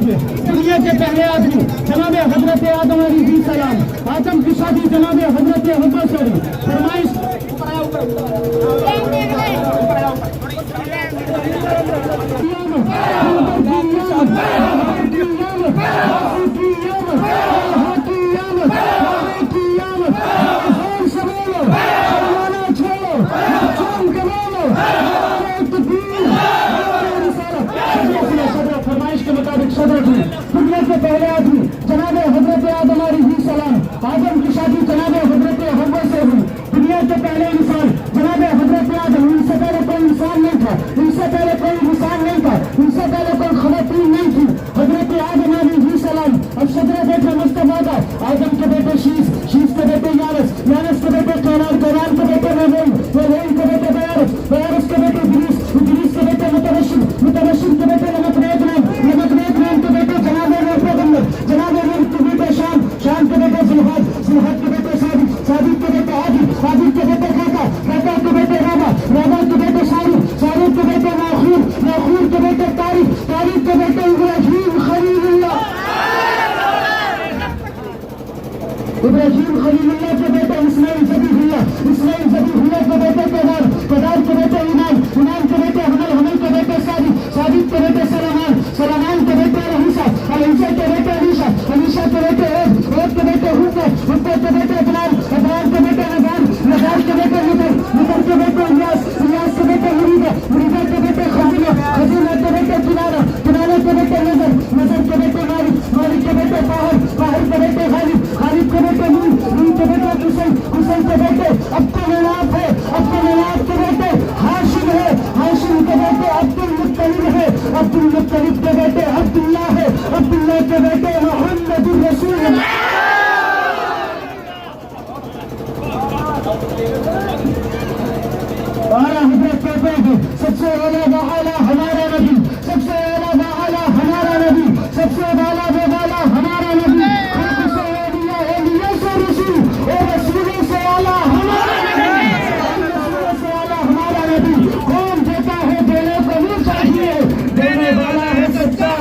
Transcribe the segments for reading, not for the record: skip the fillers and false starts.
تھے دنیا کے پہلے آدمی جناب حضرت آدم علیہ السلام، آدم کی شادی جناب حضرت حوا سے ہوئی۔ فرمائش فرمائش کے مطابق صدر جی دنیا کے پہلے آدمی جناب حضرت آدم علیہ السلام، آدم کی شادی جناب حضرت حوا سے ہوئی۔ دنیا کے پہلے انسان جناب حضرت آدم، ان سے پہلے کوئی انسان نہیں تھا، ان سے پہلے کوئی انسان نہیں تھا، ان سے پہلے کوئی خواتین نہیں تھی۔ حضرت آدم علیہ السلام اب صدر بیٹے مصطفیٰ کا، آدم کے بیٹے شیش کے بیٹے یانس کے بیٹے کینان کے بیٹے نوین کے بیٹے بیارس کے بیٹے ادریس کے بیٹے متبشر کے بیٹے نمک نیک نام کے بیٹے جناب پیغمبر، جناب کے بیٹے شام کے بیٹے زلحد کے بیٹے صادق کے بیٹے عابد کے بیٹے قاطع کے بیٹے رابع کے بیٹے شارف کے بیٹے ناخور کے بیٹے تاریخ کے بیٹے ابراہیم خلیل اللہ کے بیٹے اسماعیل ذبیح اللہ کے بیٹے کدار کے بیٹے ایمان کے بیٹے حمل کے بیٹے صادق کے بیٹے سلیمان کے بیٹے عیسیٰ کے بیٹے علیشہ کے بیٹے عود کے بیٹے حکر کے بیٹے ابرام کے بیٹے نظار کے بیٹے مطر کے بیٹے الیاس کے بیٹے مریدہ کے بیٹے خزینہ کے بیٹے کنانہ کے بیٹے نظر کے بیٹے مالک کے بیٹے طاہر کے بیٹے غالب کے بیٹے نور کے بیٹے حسین کے بیٹے عبد المناف کے بیٹے ہاشم کے بیٹے عبد المطلب کے بیٹے عبداللہ کے بیٹے محمد الرسول اللہ۔ حضرت کہتے ہیں سب سے اعلیٰ باعلیٰ ہمارا نبی، سب سے اعلیٰ باعلیٰ ہمارا نبی، سب سے بالا بے بالا ہمارا نبی، خلق سے اولیاء سے رسول اور رسولوں سے اعلیٰ ہمارا نبی، کون دیتا ہے دینے کو نہیں چاہیے، دینے والا ہے سچا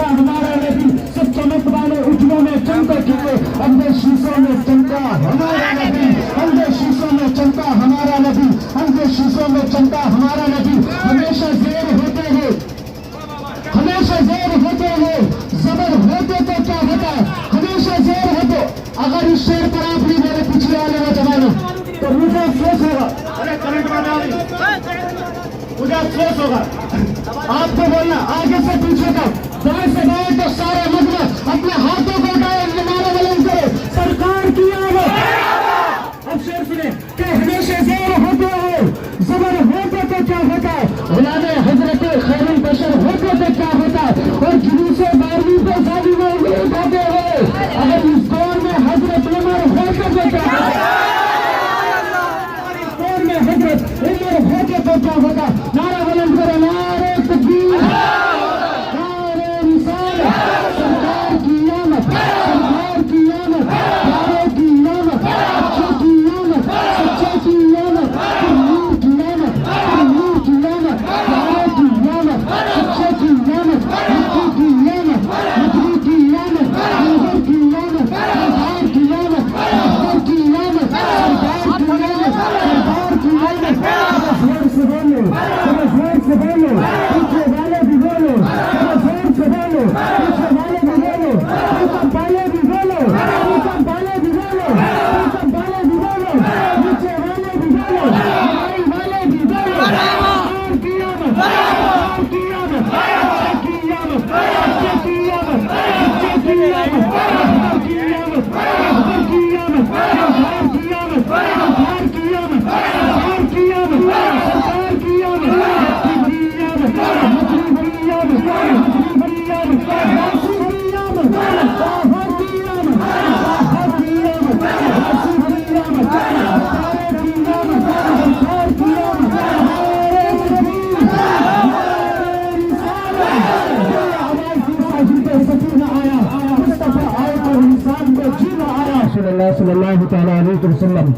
ہمارا نبی، سب چمک والے اجلوں میں چمکا کیے اندر شیشوں میں چمکا ہمارا نبی، اندر شیشوں میں چمکا ہمارا نبی، اندر شیشوں میں چمکا ہمارا نبی، ہمیشہ زیر ہوتے ہیں زبر ہوتے تو کیا ہوتا ہے، ہمیشہ زیر ہوتے۔ اگر اس شعر پر آپ نے میرے پچھلے والے نوجوانوں تو مجھے افسوس ہوگا، آپ کو بولنا آگے سے پیچھے تک، دائیں سے بائیں تو سارے مجمع اپنے ہاتھوں کو اٹھائے، نعرہ بلند کرے سرکار کی آمد۔ اب شعر سنیں کہ ہمیشہ زیر ہوتے ہو، زبر ہوتے تو کیا ہوتا ہے، غلام حضرت خیر البشر ہوتے تو کیا ہوتا ہے، اور جلوس بارہویں پہ ظالم انگلی اٹھاتے ہوئے اگر اس دور میں حضرت عمر ہوتے تو کیا ہوتا، اس دور میں حضرت عمر ہوتے تو کیا ہوتا۔ نعرہ بلند کرے نعرہ تکبیر، نعرہ رسالت، سرکار کی آمد، سرکار کی آمد، پیارے کی آمد، اچھے کی آمد، سچے کی آمد، نور کی آمد، نور کی آمد، پیارے کی آمد، سچے کی آمد، مٹی کی آمد، مٹی کی آمد، نور کی آمد، سرکار کی آمد، سرکار کی آمد، سرکار کی آمد، سرکار کی آمد۔ زور سے بولو، زور سے بولو، پیچھے والے بھی بولو، زور سے بولو، پیچھے والے بھی بولو، پیچھے والے بھی بولو، پیچھے والے بھی بولو، پیچھے والے بھی بولو، نیچے والے بھی بولو، بھائی والے بھی بولو۔ سرکار کی آمد، سرکار کی آمد، اچھے کی آمد، اچھے کی آمد، اچھے کی آمد، سرکار کی آمد، سرکار کی آمد، سرکار کی آمد، سرکار کی آمد، سرکار کی آمد، سرکار کی آمد، مچھلی بڑی آمد، مچھلی بڑی آمد، راسی بڑی آمد، باہر کی آمد، باہر کی آمد، راسی بڑی آمد، سارے بڑی آمد، سرکار کی آمد، نعرہ تکبیر، نعرہ رسالت۔ ہماری سیدھی پہ سکینہ آیا، مصطفیٰ آئے تو انسان کو جینا آیا، صلی اللہ تعالیٰ علیہ وسلم۔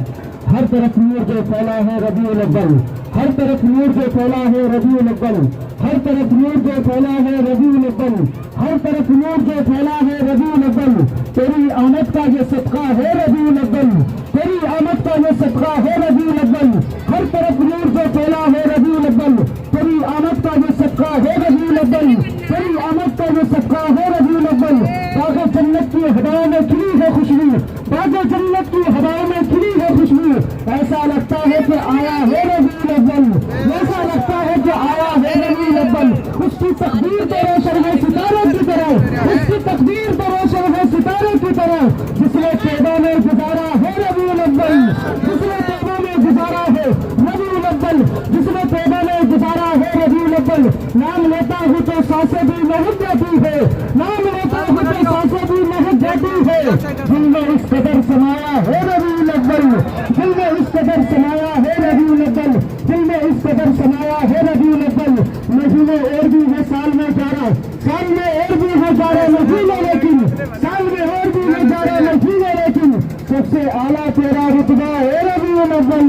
ہر طرف نور جو پھیلا ہے ربیع الاول، ہر طرف نور جو پھیلا ہے ربیع الاول، ہر طرف نور جو پھیلا ہے ربیع الاول، ہر طرف نور جو پھیلا ہے ربیع الاول، تیری آمد کا یہ صدقہ ہے ربیع الاول، تیری آمد کا یہ صدقہ ہے ربیع الاول، ہر طرف نور جو پھیلا ہے ربیع الاول، تیری آمد کا یہ صدقہ ہے ربیع الاول، تیری آمد کا یہ صدقہ ہے ربیع الاول، باغ جنت کی ہواؤں میں کھلی ہے خوشبو، باغ جنت کی ہواؤں میں کھلی ہے خوشبو، ایسا لگتا ہے کہ آیا ہے ربیع الاول، ایسا لگتا ہے کہ آیا ہے ربیع الاول، اس کی تقدیر تو روشن ہے ستارے کی طرح، اس کی تقدیر تو روشن ہے ستارے کی طرح، جس نے طیبہ میں گزارا ہے ربیع الاول، جس نے طیبہ میں گزارا ہے ربیع الاول، جس نے طیبہ میں گزارا ہے ربیع الاول، نام لیتا ہوں تو سانسیں بھی مہک جاتی ہے، نام لیتا ہوں تو سانسیں بھی مہک جاتی ہے، دل میں اس قدر سمایا ہے ربیع الاول، دل میں اس قدر سمایا ہے ربیع الاول، دل میں اس قدر سمایا ہے ربیع الاول، مہینے اور بھی ہے سال میں 11، سال میں اور بھی ہے 11 مہینے، لیکن سال میں اور بھی ہے 11 مہینے، لیکن سب سے اعلیٰ تیرا رتبہ ہے ربیع الاول،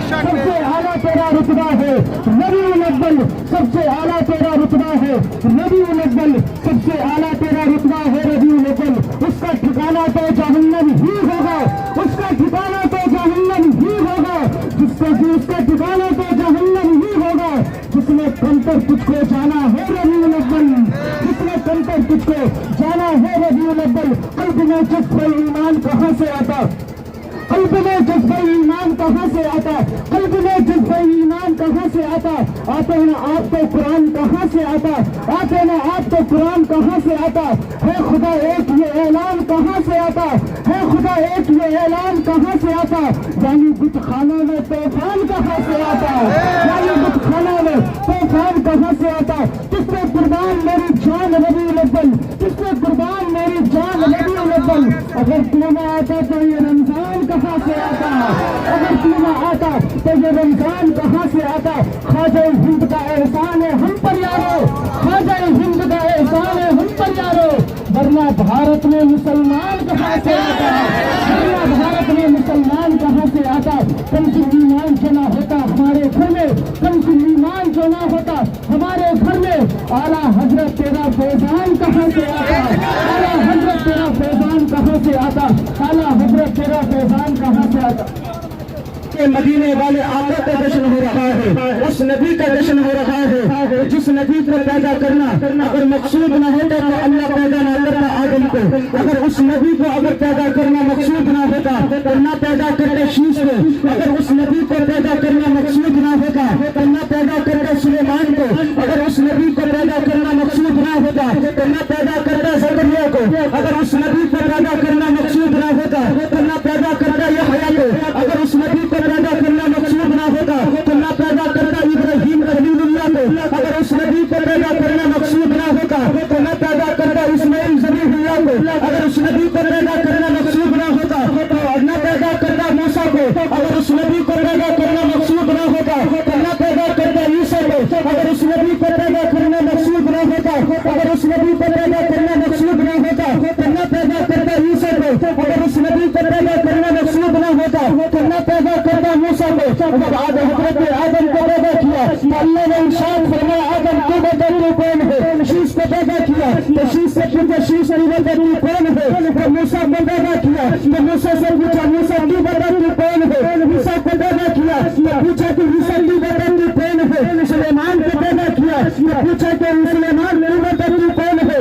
سب سے اعلیٰ تیرا رتبہ ہے ربیع الاول، سب سے اعلیٰ تیرا رتبہ ہے ربیع الاول، سب سے اعلیٰ تیرا رتبہ ہے ربیع الاول، اس کا ٹھکانہ تو جہنم ہی ہوگا، اس کا ٹھکانہ تو جہنم ہی ہوگا، جس کا ٹھکانہ تو جہنم ہی ہوگا، جس نے کم پر تجھ کو جانا ہے ربیع الاول، جس نے کم پر تجھ کو جانا ہے ربیع الاول، قلب میں جذبہ ایمان کہاں سے آتا، قلب میں جذبہ ایمان کہاں سے آتا، قلب میں جذبہ ایمان کہاں سے آتا، آتے نا آپ تو قرآن کہاں سے آتا، آتے نا آپ تو قرآن کہاں سے آتا، ہے خدا ایک یہ اعلان کہاں سے آتا، ہے خدا ایک یہ اعلان کہاں سے آتا، یعنی بت خانہ میں طوفان کہاں سے آتا، یعنی بت خانہ میں طوفان کہاں سے آتا، کس نے قربان میری جان ربیع الاول، کس نے قربان میری جان ربیع الاول، اگر تو نہ آتا تو یہ رمضان کہاں سے آتا، اگر تو نہ آتا تو یہ رمضان کہاں سے آتا، خواجہ ہند کا احسان ہے ہم پر یارو، خواجہ ہند کا احسان ہے ہم پر یارو، ورنہ بھارت میں مسلمان کہاں سے آتا، ورنہ بھارت میں مسلمان کہاں سے آتا، کم سے ایمان جو نہ ہوتا ہمارے گھر میں، کم سے ایمان جو نہ ہوتا ہمارے گھر میں، اعلیٰ حضرت تیرا فیضان کہاں سے آتا، اعلیٰ حضرت تیرا فیضان کہاں سے آتا، اعلیٰ حضرت تیرا فیضان کہاں سے آتا، مدینے والے آقا کا جشن ہو رہا ہے، اس نبی کا جشن ہو رہا ہے، جس نبی کو پیدا کرنا اگر مقصود نہ ہوتا تو اللہ پیدا نہ کرتا آدم کو، اگر اس نبی کو اگر پیدا کرنا مقصود نہ ہوتا تو نہ پیدا کرتے شیش کو، اگر اس نبی کو پیدا کرنا مقصود نہ ہوتا تو نہ پیدا کرتے سلیمان کو، اگر اس نبی کو پیدا کرنا مقصود نہ ہوتا تو نہ پیدا کرتا زکریا کو، اگر اس نبی کو پیدا کرنا مقصود نہ ہوتا تو نہ پیدا کرتا یحییٰ کو، اگر اس نبی کو پیدا کرنا مقصود نہ ہوتا تو نہ پیدا کرتا ابراہیم خلیل اللہ کو، اگر اس نبی کو پیدا کرنا مقصود نہ ہوتا تو نہ پیدا کرتا اسماعیل ذبیح اللہ کو، اگر اس نبی کو پیدا کرنا مقصود نہ ہوتا تو نہ پیدا کرتا موسیٰ کو، اگر اس نبی کو پیدا کرنا مقصود نہ ہوتا تو نہ پیدا کرتا عیسیٰ کو، اگر اس نبی کو پیدا کرنا مقصود نہ ہوتا، اگر اس نبی کو پیدا کرنا مقصود نہ ہوتا تو نہ پیدا کرتا عیسیٰ کو، اگر اس نبی کو پیدا کرنا مقصود نہ ہوتا تو نہ پیدا کرتا موسیٰ کو، جب حضرت آدم کو پیدا کیا تو اللہ نے ارشاد فرمایا آدم تو بتا تو کون ہے، شیش کو پیدا کیا تو شیش سے پوچھا شیش نہیں بتا تو کون ہے، تو موسیٰ کو پیدا کیا تو موسیٰ سے پوچھا موسیٰ تو بتا تو کون ہے، موسیٰ کو پیدا کیا تو پوچھا کہ عیسیٰ تو بتا تو کون ہے، سلیمان کو پیدا کیا تو پوچھا کہ سلیمان تو بتا تو کون ہے،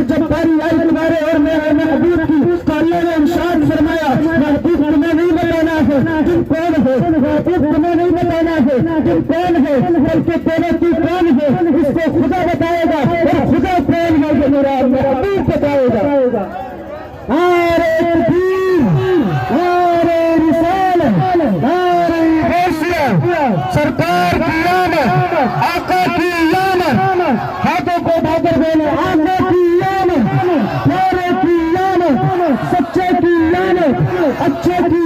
جب باری آئی تمہارے اور میرے محبوب کی تو اللہ نے ارشاد فرمایا محبوب تمہیں نہیں بتانا ہے تم کون ہو، محبوب تمہیں نہیں بتانا ہے تم کون ہے، بلکہ تیرے تو کون ہے اس کو خدا بتائے گا، اور خدا کون ہے جو میرا محبوب بتائے گا، نعرہ تکبیر، نعرہ رسالت، نعرہ حیثیت، سرکار کی آمد، آقا کی آمد، ہاتھوں کو اٹھا کر بولے آقا کی آمد، پیارے کی آمد، سچے کی آمد، اچھے کی